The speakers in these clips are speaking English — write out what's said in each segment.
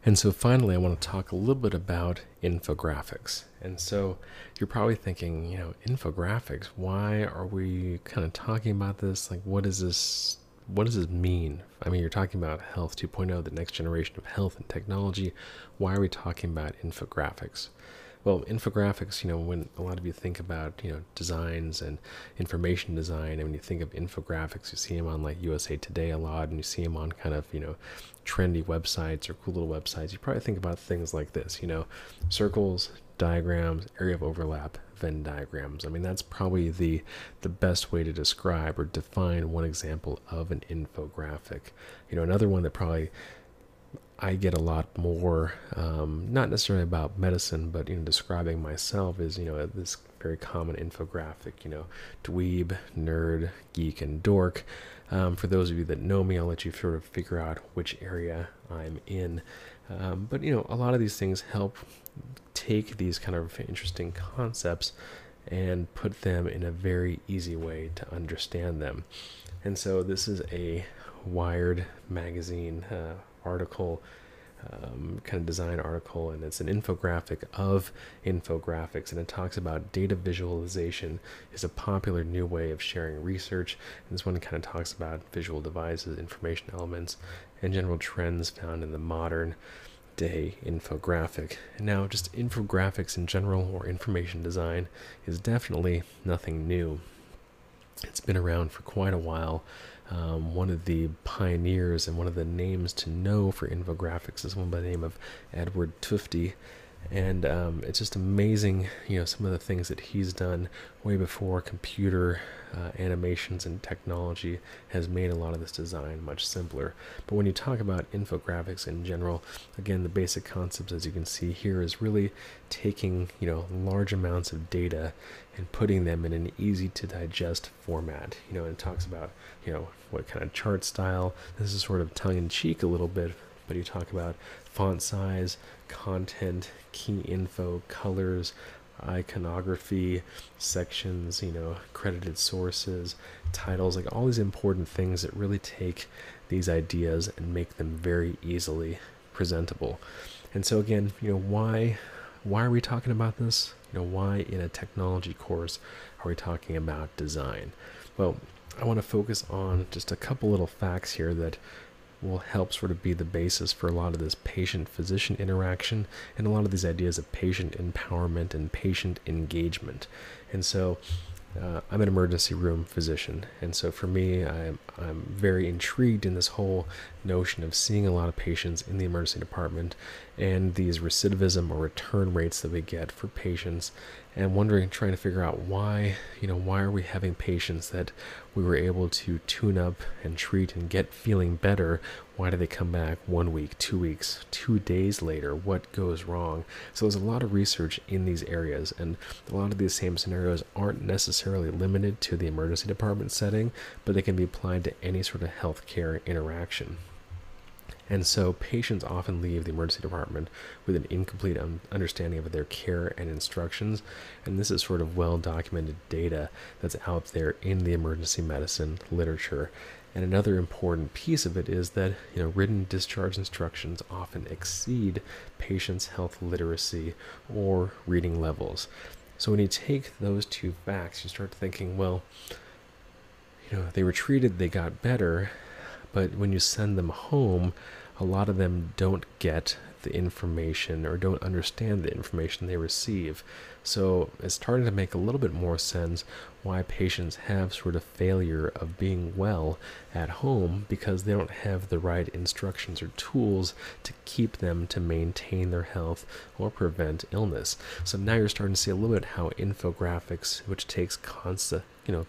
And so finally, I want to talk a little bit about infographics. And so you're probably thinking, infographics, why are we kind of talking about this? Like, what is this? What does this mean? I mean, you're talking about Health 2.0, the next generation of health and technology. Why are we talking about infographics? Well, infographics, when a lot of you think about, designs and information design, and when you think of infographics, you see them on like USA Today a lot, and you see them on kind of, trendy websites or cool little websites. You probably think about things like this, circles, diagrams, area of overlap, Venn diagrams. I mean, that's probably the best way to describe or define one example of an infographic. Another one that probably I get a lot more, not necessarily about medicine, but describing myself is this very common infographic. Dweeb, nerd, geek, and dork. For those of you that know me, I'll let you sort of figure out which area I'm in. But a lot of these things help take these kind of interesting concepts and put them in a very easy way to understand them. And so this is a Wired magazine article, kind of design article, and it's an infographic of infographics, and it talks about data visualization is a popular new way of sharing research. And this one kind of talks about visual devices, information elements, and general trends found in the modern day infographic. And now, just infographics in general or information design is definitely nothing new. It's been around for quite a while. One of the pioneers and one of the names to know for infographics is one by the name of Edward Tufte. And it's just amazing, some of the things that he's done way before computer animations and technology has made a lot of this design much simpler. But when you talk about infographics in general, again, the basic concepts, as you can see here, is really taking, large amounts of data and putting them in an easy to digest format. And it talks about, what kind of chart style. This is sort of tongue in cheek a little bit, but you talk about font size, content, key info, colors, iconography, sections, credited sources, titles, like all these important things that really take these ideas and make them very easily presentable. And so again, why are we talking about this? Why in a technology course are we talking about design? Well, I want to focus on just a couple little facts here that will help sort of be the basis for a lot of this patient-physician interaction and a lot of these ideas of patient empowerment and patient engagement. And so I'm an emergency room physician, and so for me, I'm very intrigued in this whole notion of seeing a lot of patients in the emergency department and these recidivism or return rates that we get for patients, and trying to figure out why are we having patients that we were able to tune up and treat and get feeling better? Why do they come back 1 week, 2 weeks, 2 days later? What goes wrong? So there's a lot of research in these areas, and a lot of these same scenarios aren't necessarily limited to the emergency department setting, but they can be applied to any sort of healthcare interaction. And so patients often leave the emergency department with an incomplete understanding of their care and instructions. And this is sort of well-documented data that's out there in the emergency medicine literature. And another important piece of it is that written discharge instructions often exceed patients' health literacy or reading levels. So when you take those two facts, you start thinking, well, they were treated, they got better, but when you send them home, a lot of them don't get the information or don't understand the information they receive. So it's starting to make a little bit more sense why patients have sort of failure of being well at home, because they don't have the right instructions or tools to keep them to maintain their health or prevent illness. So now you're starting to see a little bit how infographics, which takes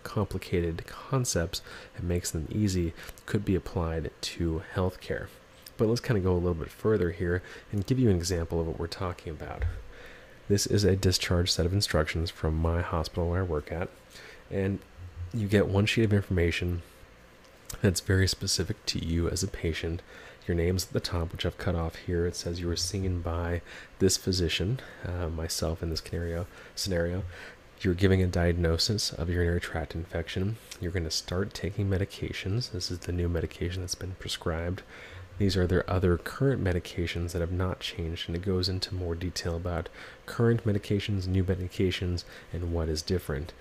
complicated concepts and makes them easy, could be applied to healthcare. But let's kind of go a little bit further here and give you an example of what we're talking about. This is a discharge set of instructions from my hospital where I work at, and you get one sheet of information that's very specific to you as a patient. Your name's at the top, which I've cut off here. It says you were seen by this physician, myself in this scenario. You're giving a diagnosis of urinary tract infection. You're going to start taking medications. This is the new medication that's been prescribed. These are their other current medications that have not changed, and it goes into more detail about current medications, new medications, and what is different.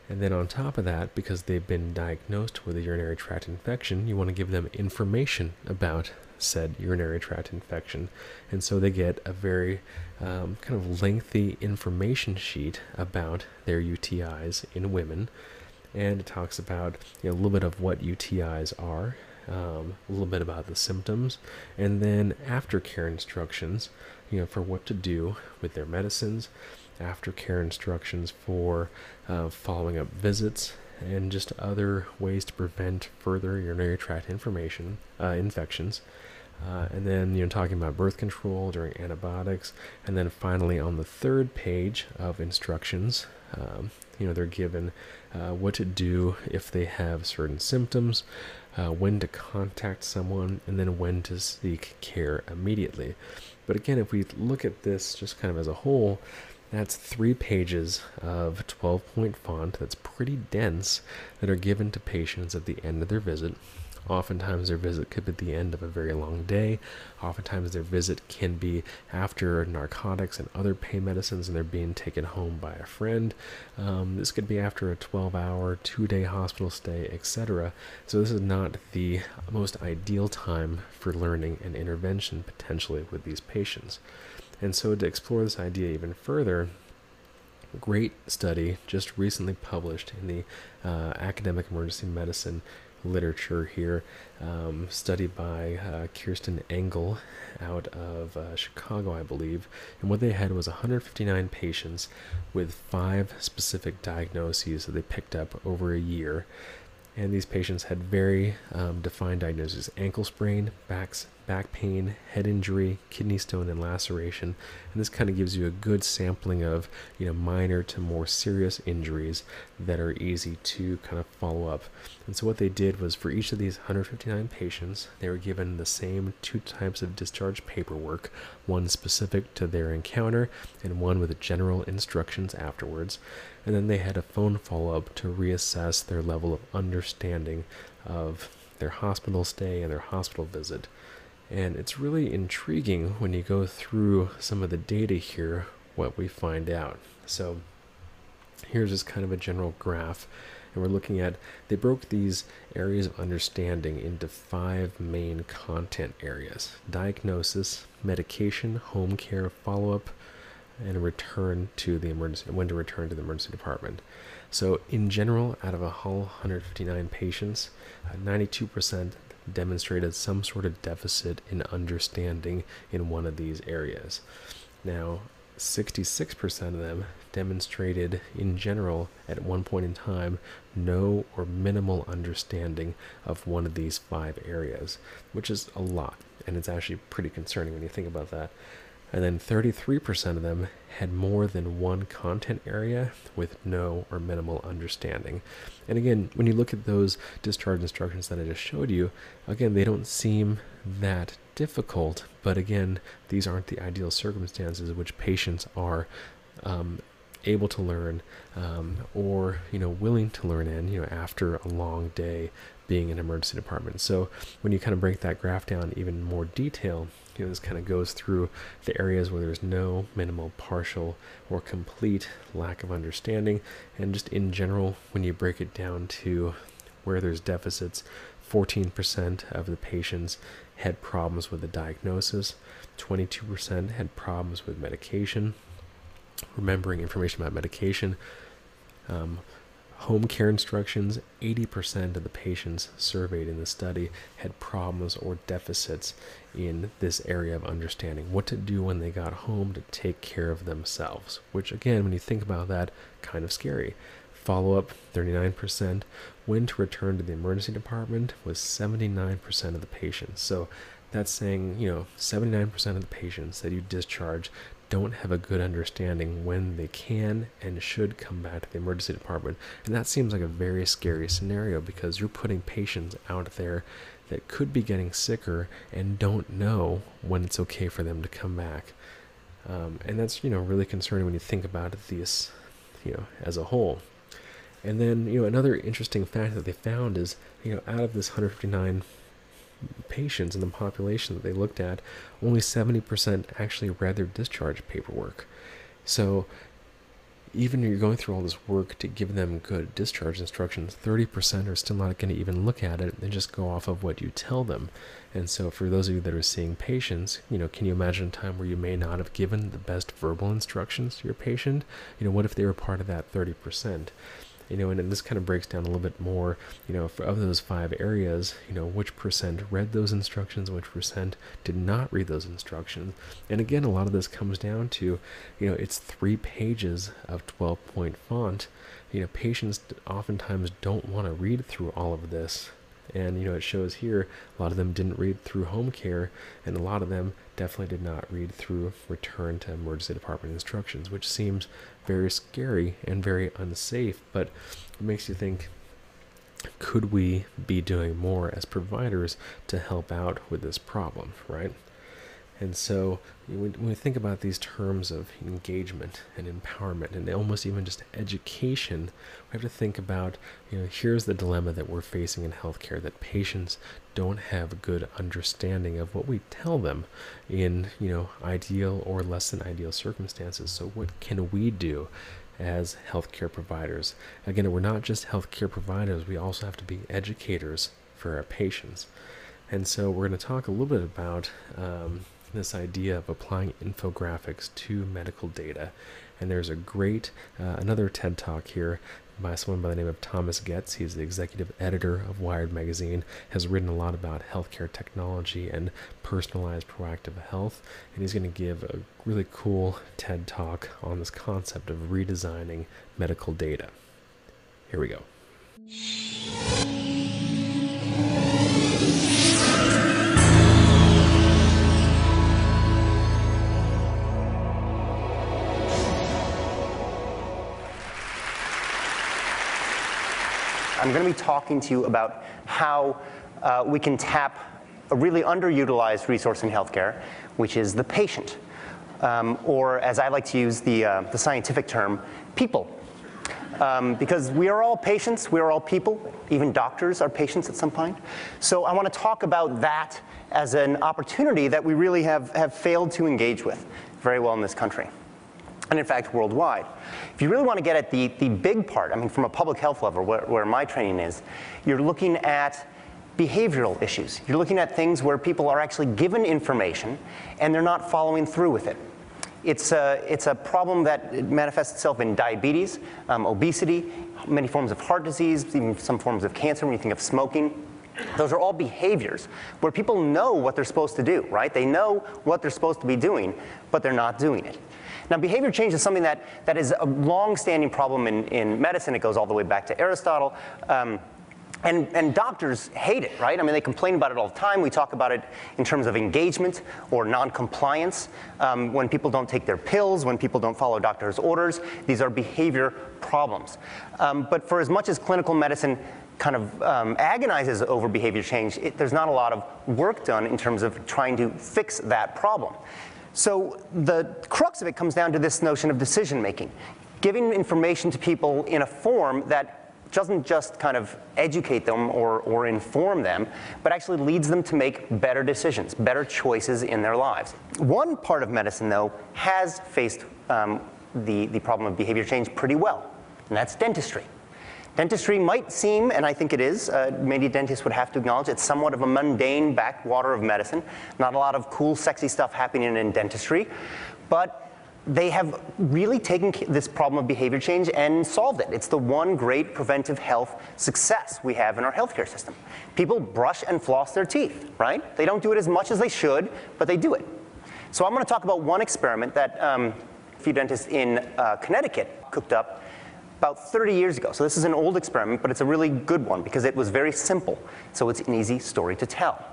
And then on top of that, because they've been diagnosed with a urinary tract infection, you want to give them information about said urinary tract infection. And so they get a very kind of lengthy information sheet about their UTIs in women. And it talks about a little bit of what UTIs are, a little bit about the symptoms, and then aftercare instructions, for what to do with their medicines, aftercare instructions for following up visits, and just other ways to prevent further urinary tract infections. And then, talking about birth control during antibiotics. And then finally, on the third page of instructions, they're given what to do if they have certain symptoms, when to contact someone, and then when to seek care immediately. But again, if we look at this just kind of as a whole, that's 3 pages of 12-point font that's pretty dense that are given to patients at the end of their visit. Oftentimes their visit could be at the end of a very long day. Oftentimes their visit can be after narcotics and other pain medicines and they're being taken home by a friend. This could be after a 12-hour, 2-day hospital stay, etc. So this is not the most ideal time for learning and intervention potentially with these patients. And so to explore this idea even further, a great study just recently published in the academic emergency medicine literature here, study by Kirsten Engel out of Chicago, I believe. And what they had was 159 patients with 5 specific diagnoses that they picked up over a year. And these patients had very defined diagnoses: ankle sprain, back pain, head injury, kidney stone, and laceration. And this kind of gives you a good sampling of minor to more serious injuries that are easy to kind of follow up. And so what they did was, for each of these 159 patients, they were given the same 2 types of discharge paperwork, one specific to their encounter and one with general instructions afterwards. And then they had a phone follow-up to reassess their level of understanding of their hospital stay and their hospital visit. And it's really intriguing when you go through some of the data here, what we find out. So here's just kind of a general graph. And we're looking at, they broke these areas of understanding into 5 main content areas: diagnosis, medication, home care, follow-up, and return to the emergency, when to return to the emergency department. So in general, out of a whole 159 patients, 92% demonstrated some sort of deficit in understanding in one of these areas. Now, 66% of them demonstrated in general at one point in time no or minimal understanding of one of these 5 areas, which is a lot, and it's actually pretty concerning when you think about that. And then 33% of them had more than one content area with no or minimal understanding. And again, when you look at those discharge instructions that I just showed you, again, they don't seem that difficult, but again, these aren't the ideal circumstances in which patients are able to learn or willing to learn in after a long day being in an emergency department. So when you kind of break that graph down even more detail, this kind of goes through the areas where there's no, minimal, partial, or complete lack of understanding. And just in general, when you break it down to where there's deficits, 14% of the patients had problems with the diagnosis, 22% had problems with medication, remembering information about medication, home care instructions. 80% of the patients surveyed in the study had problems or deficits in this area of understanding what to do when they got home to take care of themselves, which again, when you think about that, kind of scary. Follow-up, 39%. When to return to the emergency department was 79% of the patients. So that's saying, 79% of the patients that you discharge don't have a good understanding when they can and should come back to the emergency department. And that seems like a very scary scenario, because you're putting patients out there that could be getting sicker and don't know when it's okay for them to come back. And that's, really concerning when you think about this, as a whole. And then, another interesting fact that they found is, out of this 159 patients in the population that they looked at, only 70% actually read their discharge paperwork. So even if you're going through all this work to give them good discharge instructions, 30% are still not going to even look at it and just go off of what you tell them. And so for those of you that are seeing patients, can you imagine a time where you may not have given the best verbal instructions to your patient? What if they were part of that 30%? And this kind of breaks down a little bit more, of those 5 areas, which percent read those instructions, which percent did not read those instructions. And again, a lot of this comes down to, it's 3 pages of 12-point font. Patients oftentimes don't want to read through all of this. And, it shows here, a lot of them didn't read through home care, and a lot of them definitely did not read through return to emergency department instructions, which seems very scary and very unsafe, but it makes you think, could we be doing more as providers to help out with this problem, right? And so when we think about these terms of engagement and empowerment and almost even just education, we have to think about, here's the dilemma that we're facing in healthcare, that patients don't have a good understanding of what we tell them in, ideal or less than ideal circumstances. So what can we do as healthcare providers? Again, we're not just healthcare providers, we also have to be educators for our patients. And so we're going to talk a little bit about this idea of applying infographics to medical data. And there's a great, another TED Talk here by someone by the name of Thomas Goetz. He's the executive editor of Wired magazine, has written a lot about healthcare technology and personalized proactive health. And he's going to give a really cool TED Talk on this concept of redesigning medical data. Here we go. I'm going to be talking to you about how we can tap a really underutilized resource in healthcare, which is the patient, or as I like to use the scientific term, people. Because we are all patients, we are all people, even doctors are patients at some point. So I want to talk about that as an opportunity that we really have failed to engage with very well in this country. And in fact, worldwide. If you really want to get at the big part, from a public health level, where my training is, you're looking at behavioral issues. You're looking at things where people are actually given information and they're not following through with it. It's a problem that manifests itself in diabetes, obesity, many forms of heart disease, even some forms of cancer when you think of smoking. Those are all behaviors where people know what they're supposed to do, right? They know what they're supposed to be doing, but they're not doing it. Now, behavior change is something that is a long-standing problem in medicine. It goes all the way back to Aristotle. And doctors hate it, right? They complain about it all the time. We talk about it in terms of engagement or non-compliance. When people don't take their pills, when people don't follow doctors' orders, these are behavior problems. But for as much as clinical medicine kind of agonizes over behavior change, there's not a lot of work done in terms of trying to fix that problem. So the crux of it comes down to this notion of decision making, giving information to people in a form that doesn't just kind of educate them or inform them, but actually leads them to make better decisions, better choices in their lives. One part of medicine, though, has faced the problem of behavior change pretty well, and that's dentistry. Dentistry might seem, and I think it is, many dentists would have to acknowledge, it's somewhat of a mundane backwater of medicine. Not a lot of cool, sexy stuff happening in dentistry, but they have really taken this problem of behavior change and solved it. It's the one great preventive health success we have in our healthcare system. People brush and floss their teeth, right? They don't do it as much as they should, but they do it. So I'm going to talk about one experiment that a few dentists in Connecticut cooked up about 30 years ago. So this is an old experiment, but it's a really good one because it was very simple. So it's an easy story to tell.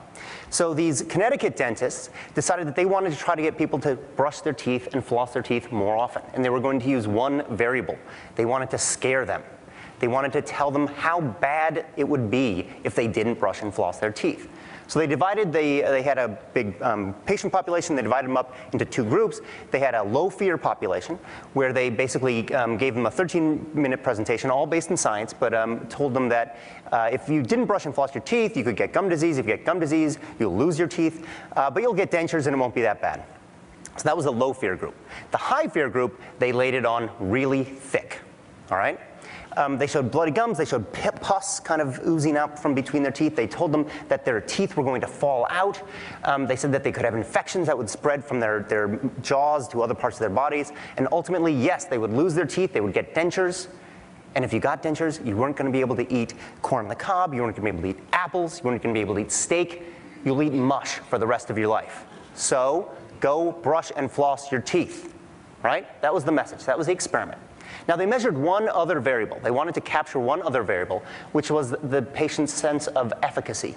So these Connecticut dentists decided that they wanted to try to get people to brush their teeth and floss their teeth more often. And they were going to use one variable. They wanted to scare them. They wanted to tell them how bad it would be if they didn't brush and floss their teeth. So they had a big patient population. They divided them up into two groups. They had a low fear population where they basically gave them a 13-minute presentation, all based in science, but told them that if you didn't brush and floss your teeth, you could get gum disease. If you get gum disease, you'll lose your teeth, but you'll get dentures and it won't be that bad. So that was a low fear group. The high fear group, they laid it on really thick, all right? They showed bloody gums. They showed pus kind of oozing out from between their teeth. They told them that their teeth were going to fall out. They said that they could have infections that would spread from their jaws to other parts of their bodies. And ultimately, yes, they would lose their teeth. They would get dentures. And if you got dentures, you weren't going to be able to eat corn on the cob. You weren't going to be able to eat apples. You weren't going to be able to eat steak. You'll eat mush for the rest of your life. So go brush and floss your teeth, right? That was the message. That was the experiment. Now, they measured one other variable. They wanted to capture one other variable, which was the patient's sense of efficacy.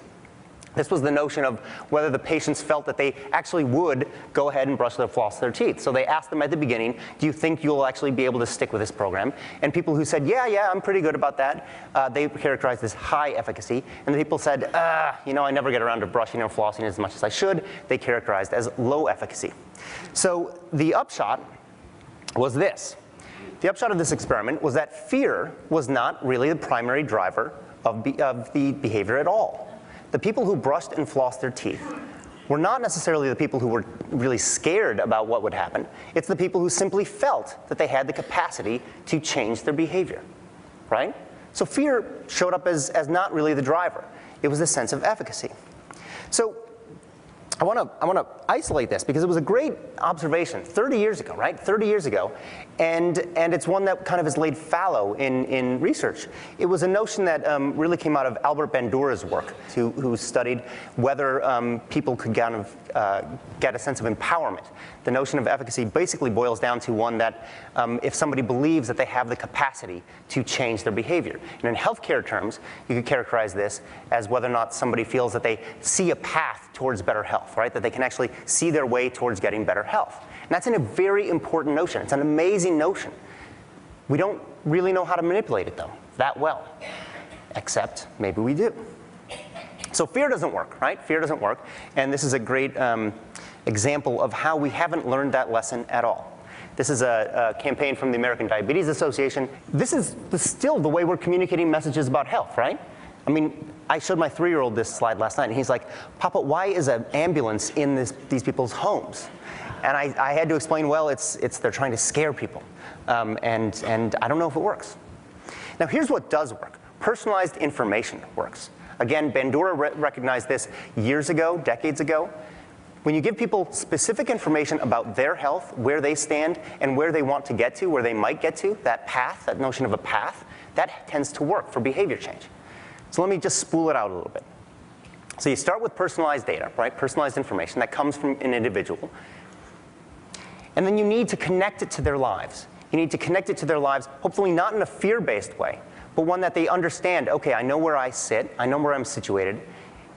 This was the notion of whether the patients felt that they actually would go ahead and brush or floss their teeth. So they asked them at the beginning, do you think you'll actually be able to stick with this program? And people who said, yeah, I'm pretty good about that, they characterized this high efficacy. And the people said, I never get around to brushing or flossing as much as I should, they characterized as low efficacy. So the upshot was this. The upshot of this experiment was that fear was not really the primary driver of the behavior at all. The people who brushed and flossed their teeth were not necessarily the people who were really scared about what would happen. It's the people who simply felt that they had the capacity to change their behavior, right? So fear showed up as not really the driver. It was a sense of efficacy. So I want to isolate this because it was a great observation 30 years ago, right? 30 years ago, and it's one that kind of is laid fallow in research. It was a notion that really came out of Albert Bandura's work, who studied whether people could kind of get a sense of empowerment. The notion of efficacy basically boils down to one that if somebody believes that they have the capacity to change their behavior. And in healthcare terms, you could characterize this as whether or not somebody feels that they see a path towards better health, right? That they can actually see their way towards getting better health. And that's a very important notion. It's an amazing notion. We don't really know how to manipulate it, though, that well. Except maybe we do. So fear doesn't work, right? Fear doesn't work. And this is a great example of how we haven't learned that lesson at all. This is a campaign from the American Diabetes Association. This is still the way we're communicating messages about health, right? I mean, I showed my 3-year-old this slide last night, and he's like, Papa, why is an ambulance in these people's homes? And I had to explain, well, they're trying to scare people. And I don't know if it works. Now, here's what does work. Personalized information works. Again, Bandura recognized this years ago, decades ago. When you give people specific information about their health, where they stand, and where they want to get to, where they might get to, that path, that notion of a path, that tends to work for behavior change. So let me just spool it out a little bit. So you start with personalized data, right? Personalized information that comes from an individual. And then you need to connect it to their lives. You need to connect it to their lives, hopefully not in a fear-based way, but one that they understand, okay, I know where I sit, I know where I'm situated,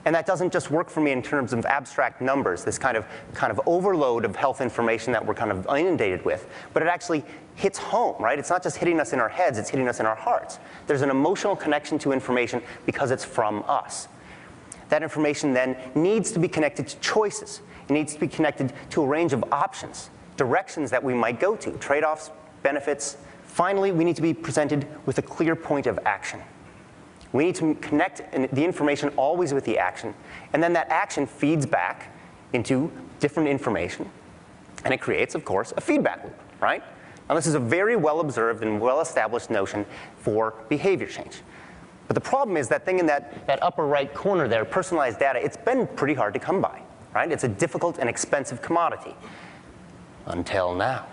and that doesn't just work for me in terms of abstract numbers, this kind of overload of health information that we're kind of inundated with, but it actually hits home, right? It's not just hitting us in our heads, it's hitting us in our hearts. There's an emotional connection to information because it's from us. That information then needs to be connected to choices. It needs to be connected to a range of options, directions that we might go to, trade-offs, benefits. Finally, we need to be presented with a clear point of action. We need to connect the information always with the action, and then that action feeds back into different information, and it creates, of course, a feedback loop, right? Now, this is a very well-observed and well-established notion for behavior change. But the problem is that thing in that upper right corner there, personalized data, it's been pretty hard to come by, right? It's a difficult and expensive commodity. Until now.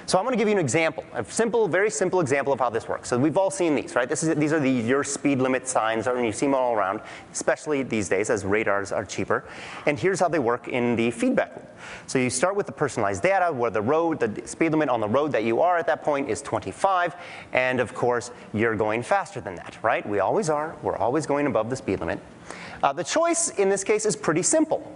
So I'm going to give you an example, a simple, very simple example of how this works. So we've all seen these, right? These are your speed limit signs, and you see them all around, especially these days as radars are cheaper. And here's how they work in the feedback loop. So you start with the personalized data, where the speed limit on the road that you are at that point is 25, and of course, you're going faster than that, right? We always are. We're always going above the speed limit. The choice in this case is pretty simple.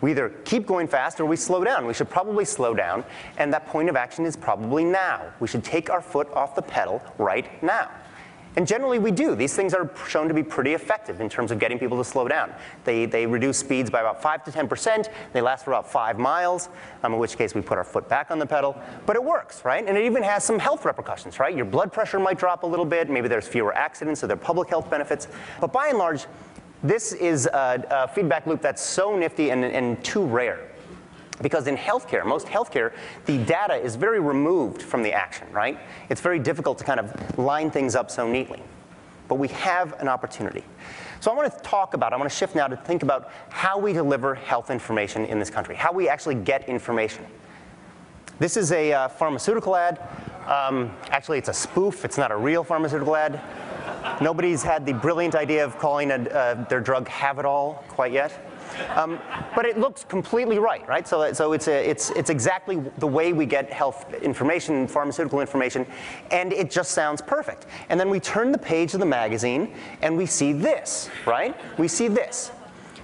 We either keep going fast or we slow down. We should probably slow down, and that point of action is probably now. We should take our foot off the pedal right now. And generally we do. These things are shown to be pretty effective in terms of getting people to slow down. They reduce speeds by about 5 to 10%. They last for about 5 miles, in which case we put our foot back on the pedal. But it works, right? And it even has some health repercussions, right? Your blood pressure might drop a little bit. Maybe there's fewer accidents, so there are public health benefits. But by and large, this is a feedback loop that's so nifty and too rare. Because in healthcare, most healthcare, the data is very removed from the action, right? It's very difficult to kind of line things up so neatly. But we have an opportunity. So I want to shift now to think about how we deliver health information in this country, how we actually get information. This is a pharmaceutical ad. Actually, it's a spoof. It's not a real pharmaceutical ad. Nobody's had the brilliant idea of calling their drug Have-It-All quite yet. But it looks completely right? So it's exactly the way we get health information, pharmaceutical information, and it just sounds perfect. And then we turn the page of the magazine, and we see this, right? We see this.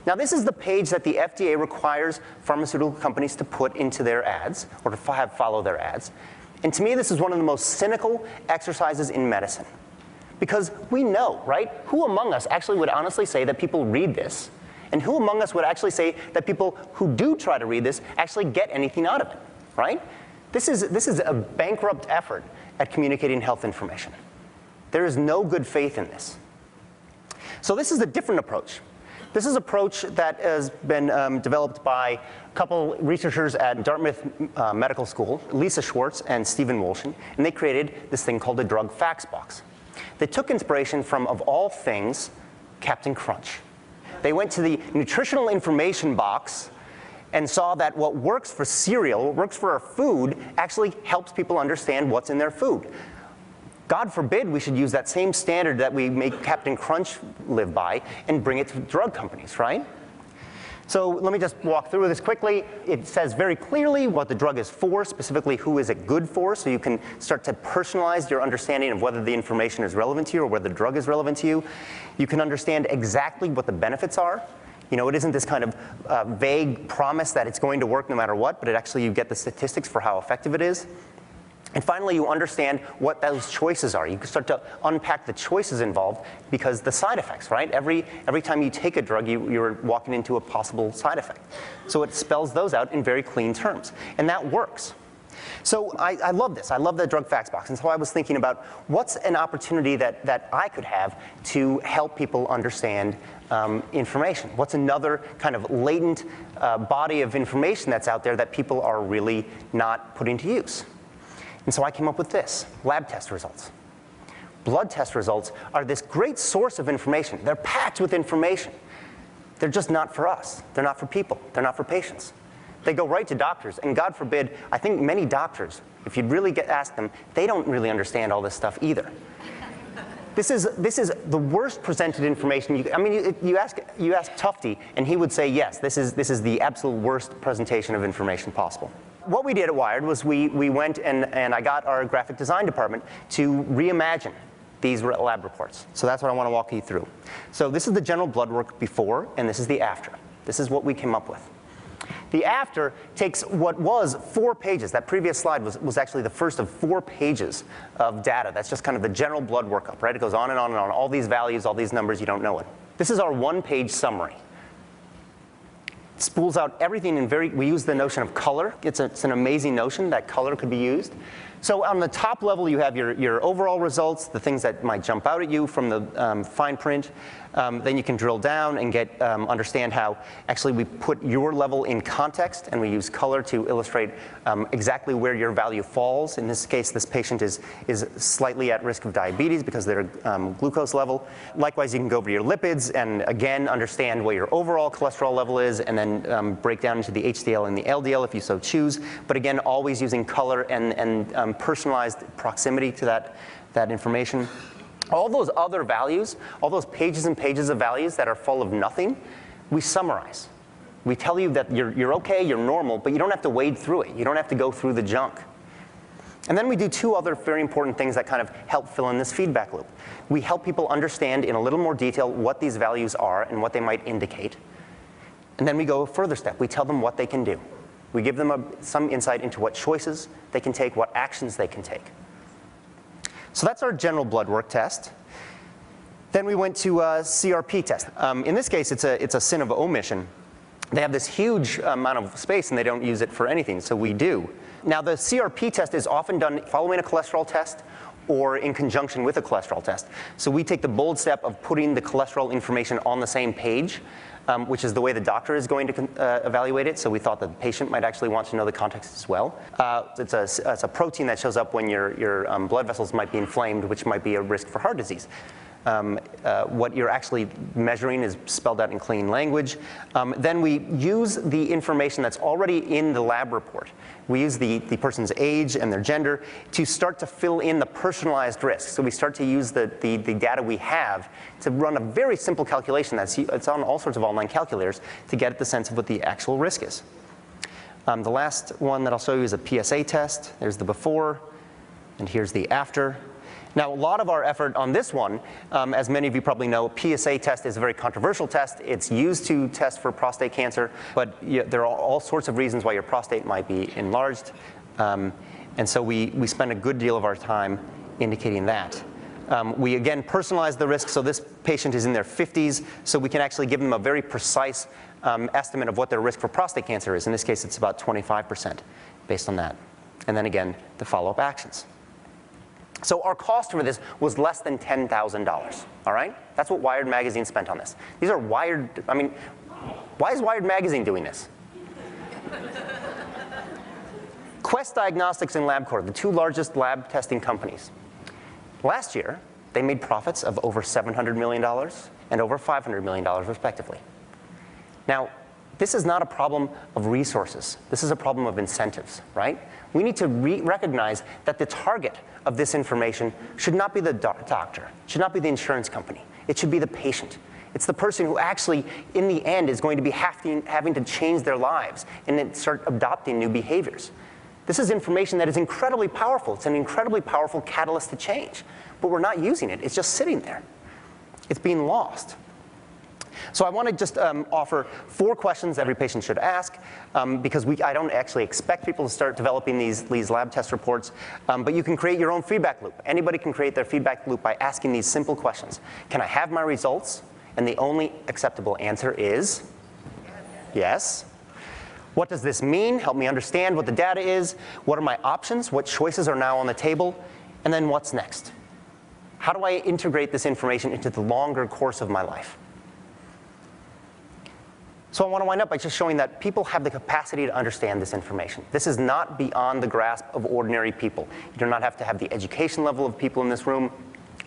Now this is the page that the FDA requires pharmaceutical companies to put into their ads, or to follow their ads. And to me, this is one of the most cynical exercises in medicine. Because we know, right? Who among us actually would honestly say that people read this? And who among us would actually say that people who do try to read this actually get anything out of it, right? This is a bankrupt effort at communicating health information. There is no good faith in this. So this is a different approach. This is an approach that has been developed by a couple researchers at Dartmouth Medical School, Lisa Schwartz and Stephen Wolshin, and they created this thing called the drug facts box. They took inspiration from, of all things, Captain Crunch. They went to the nutritional information box and saw that what works for cereal, what works for our food, actually helps people understand what's in their food. God forbid we should use that same standard that we make Captain Crunch live by and bring it to drug companies, right? So let me just walk through this quickly. It says very clearly what the drug is for, specifically who is it good for, so you can start to personalize your understanding of whether the information is relevant to you or whether the drug is relevant to you. You can understand exactly what the benefits are. You know, it isn't this kind of vague promise that it's going to work no matter what, but you get the statistics for how effective it is. And finally, you understand what those choices are. You can start to unpack the choices involved because the side effects, right? Every time you take a drug, you're walking into a possible side effect. So it spells those out in very clean terms. And that works. So I love this. I love the drug facts box. And so I was thinking about what's an opportunity that I could have to help people understand information. What's another kind of latent body of information that's out there that people are really not putting to use? And so I came up with this, lab test results. Blood test results are this great source of information. They're packed with information. They're just not for us. They're not for people. They're not for patients. They go right to doctors, and God forbid, I think many doctors, if you'd really ask them, they don't really understand all this stuff either. This is the worst presented information. You ask Tufty, and he would say yes. This is the absolute worst presentation of information possible. What we did at Wired was we went and I got our graphic design department to reimagine these lab reports. So that's what I want to walk you through. So this is the general blood work before, and this is the after. This is what we came up with. The after takes what was 4 pages. That previous slide was actually the first of 4 pages of data. That's just kind of the general blood workup, right? It goes on and on and on. All these values, all these numbers, you don't know it. This is our 1-page summary. It spools out everything we use the notion of color. It's an amazing notion that color could be used. So on the top level, you have your overall results, the things that might jump out at you from the fine print. Then you can drill down and understand how actually we put your level in context, and we use color to illustrate exactly where your value falls. In this case, this patient is slightly at risk of diabetes because of their glucose level. Likewise, you can go over to your lipids and again understand what your overall cholesterol level is, and then break down into the HDL and the LDL if you so choose. But again, always using color and personalized proximity to that information. All those other values, all those pages and pages of values that are full of nothing, we summarize. We tell you that you're okay, you're normal, but you don't have to wade through it. You don't have to go through the junk. And then we do 2 other very important things that kind of help fill in this feedback loop. We help people understand in a little more detail what these values are and what they might indicate. And then we go a further step. We tell them what they can do. We give them some insight into what choices they can take, what actions they can take. So that's our general blood work test. Then we went to a CRP test. In this case, it's a sin of omission. They have this huge amount of space and they don't use it for anything, so we do. Now the CRP test is often done following a cholesterol test or in conjunction with a cholesterol test. So we take the bold step of putting the cholesterol information on the same page, which is the way the doctor is going to evaluate it. So we thought that the patient might actually want to know the context as well. It's a protein that shows up when your blood vessels might be inflamed, which might be a risk for heart disease. What you're actually measuring is spelled out in clean language. Then we use the information that's already in the lab report. We use the person's age and their gender to start to fill in the personalized risk. So we start to use the data we have to run a very simple calculation it's on all sorts of online calculators to get at the sense of what the actual risk is. The last one that I'll show you is a PSA test. There's the before, and here's the after. Now, a lot of our effort on this one, as many of you probably know, PSA test is a very controversial test. It's used to test for prostate cancer, but there are all sorts of reasons why your prostate might be enlarged. And so we spend a good deal of our time indicating that. We again personalize the risk, so this patient is in their 50s, so we can actually give them a very precise estimate of what their risk for prostate cancer is. In this case, it's about 25% based on that. And then again, the follow-up actions. So our cost for this was less than $10,000, all right? That's what Wired Magazine spent on this. These are Wired, I mean, why is Wired Magazine doing this? Quest Diagnostics and LabCorp, the two largest lab testing companies. Last year, they made profits of over $700 million and over $500 million, respectively. Now, this is not a problem of resources. This is a problem of incentives, right? We need to recognize that the target of this information should not be the doctor, should not be the insurance company. It should be the patient. It's the person who actually, in the end, is going to be having to change their lives and then start adopting new behaviors. This is information that is incredibly powerful. It's an incredibly powerful catalyst to change. But we're not using it. It's just sitting there. It's being lost. So I want to just offer 4 questions every patient should ask, because I don't actually expect people to start developing these lab test reports, but you can create your own feedback loop. Anybody can create their feedback loop by asking these simple questions. Can I have my results? And the only acceptable answer is yes. What does this mean? Help me understand what the data is. What are my options? What choices are now on the table? And then what's next? How do I integrate this information into the longer course of my life? So I want to wind up by just showing that people have the capacity to understand this information. This is not beyond the grasp of ordinary people. You do not have to have the education level of people in this room.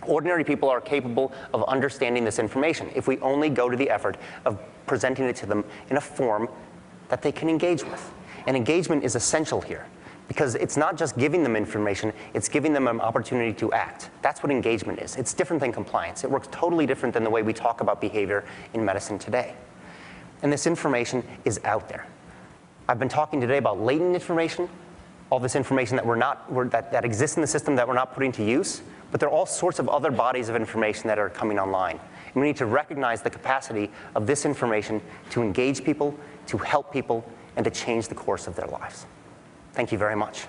Ordinary people are capable of understanding this information if we only go to the effort of presenting it to them in a form that they can engage with. And engagement is essential here, because it's not just giving them information, it's giving them an opportunity to act. That's what engagement is. It's different than compliance. It works totally different than the way we talk about behavior in medicine today. And this information is out there. I've been talking today about latent information, all this information that exists in the system that we're not putting to use, but there are all sorts of other bodies of information that are coming online. And we need to recognize the capacity of this information to engage people, to help people, and to change the course of their lives. Thank you very much.